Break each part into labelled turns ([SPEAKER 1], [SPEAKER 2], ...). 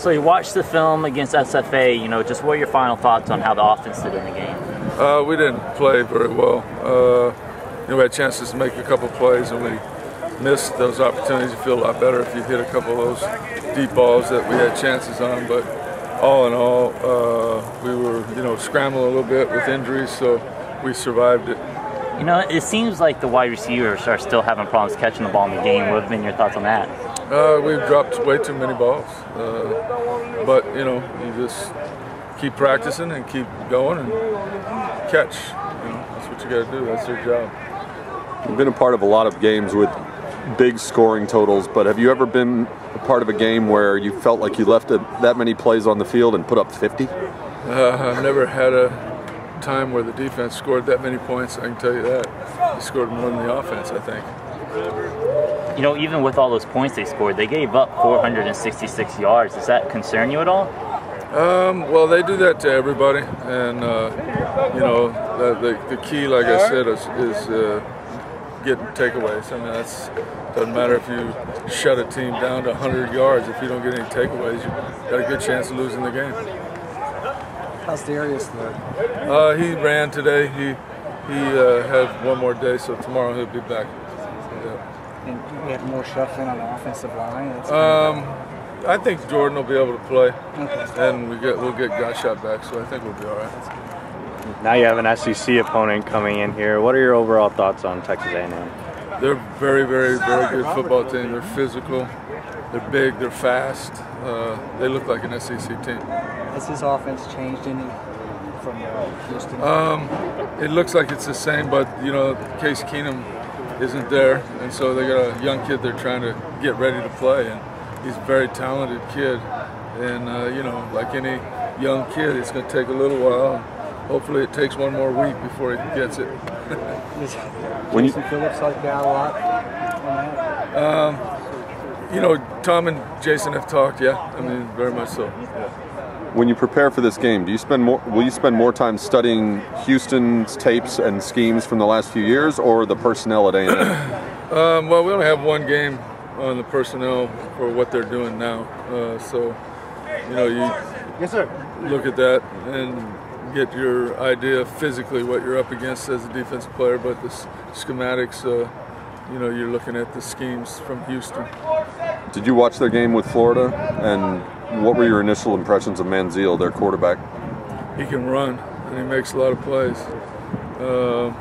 [SPEAKER 1] So you watched the film against SFA, just what are your final thoughts on how the offense did in the game?
[SPEAKER 2] We didn't play very well. We had chances to make a couple plays and we missed those opportunities. You feel a lot better if you hit a couple of those deep balls that we had chances on, but all in all, we were, scrambling a little bit with injuries, so we survived it.
[SPEAKER 1] It seems like the wide receivers are still having problems catching the ball in the game. What have been your thoughts on that?
[SPEAKER 2] We've dropped way too many balls, but you just keep practicing and keep going and catch. That's what you got to do. That's their job.
[SPEAKER 3] You've been a part of a lot of games with big scoring totals, but have you ever been a part of a game where you felt like you left that many plays on the field and put up 50?
[SPEAKER 2] I've never had a time where the defense scored that many points. I can tell you that. They scored more than the offense, I think.
[SPEAKER 1] Even with all those points they scored, they gave up 466 yards. Does that concern you at all?
[SPEAKER 2] Well, they do that to everybody, and the key, like I said, is getting takeaways. I mean, doesn't matter if you shut a team down to 100 yards. If you don't get any takeaways, you've got a good chance of losing the game.
[SPEAKER 4] How's Darius look?
[SPEAKER 2] He ran today. He had one more day, so tomorrow he'll be back. Yeah.
[SPEAKER 4] And you have more shuffling on the offensive line?
[SPEAKER 2] I think Jordan will be able to play, and we'll get Gottschalk back, so I think we'll be all right.
[SPEAKER 5] Now you have an SEC opponent coming in here. What are your overall thoughts on Texas A&M?
[SPEAKER 2] They're very, very, very good football team. They're physical, they're big, they're fast. They look like an SEC team.
[SPEAKER 4] Has his offense changed any from Houston?
[SPEAKER 2] It looks like it's the same, but Case Keenum isn't there, and so they got a young kid they're trying to get ready to play, and he's a very talented kid. And like any young kid, it's going to take a little while. Hopefully, it takes one more week before he gets it.
[SPEAKER 4] When Jason Phillips like that a lot on that?
[SPEAKER 2] Tom and Jason have talked. Yeah, I mean, very much so. Yeah.
[SPEAKER 3] When you prepare for this game, will you spend more time studying Houston's tapes and schemes from the last few years, or the personnel at A&M?
[SPEAKER 2] Well, we only have one game on the personnel for what they're doing now, so you look at that and get your idea physically what you're up against as a defensive player, but the schematics, you're looking at the schemes from Houston.
[SPEAKER 3] Did you watch their game with Florida, and what were your initial impressions of Manziel, their quarterback?
[SPEAKER 2] He can run, and he makes a lot of plays. We're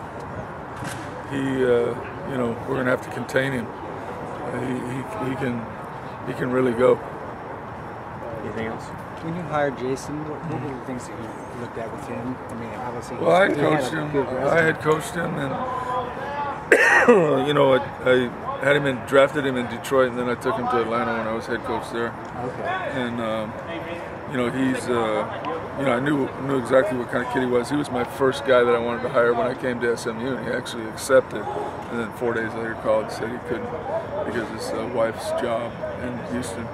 [SPEAKER 2] going to have to contain him. He can really go.
[SPEAKER 1] Anything else?
[SPEAKER 4] When you hired Jason, what were the things that you looked at with him? I mean, obviously,
[SPEAKER 2] well, I had coached him, and I had him drafted him in Detroit, and then I took him to Atlanta when I was head coach there.
[SPEAKER 4] Okay.
[SPEAKER 2] And he's I knew exactly what kind of kid he was. He was my first guy that I wanted to hire when I came to SMU, and he actually accepted. And then 4 days later called and said he couldn't because his wife's job in Houston.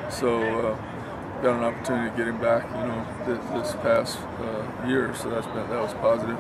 [SPEAKER 2] So got an opportunity to get him back, this past year. So that was positive.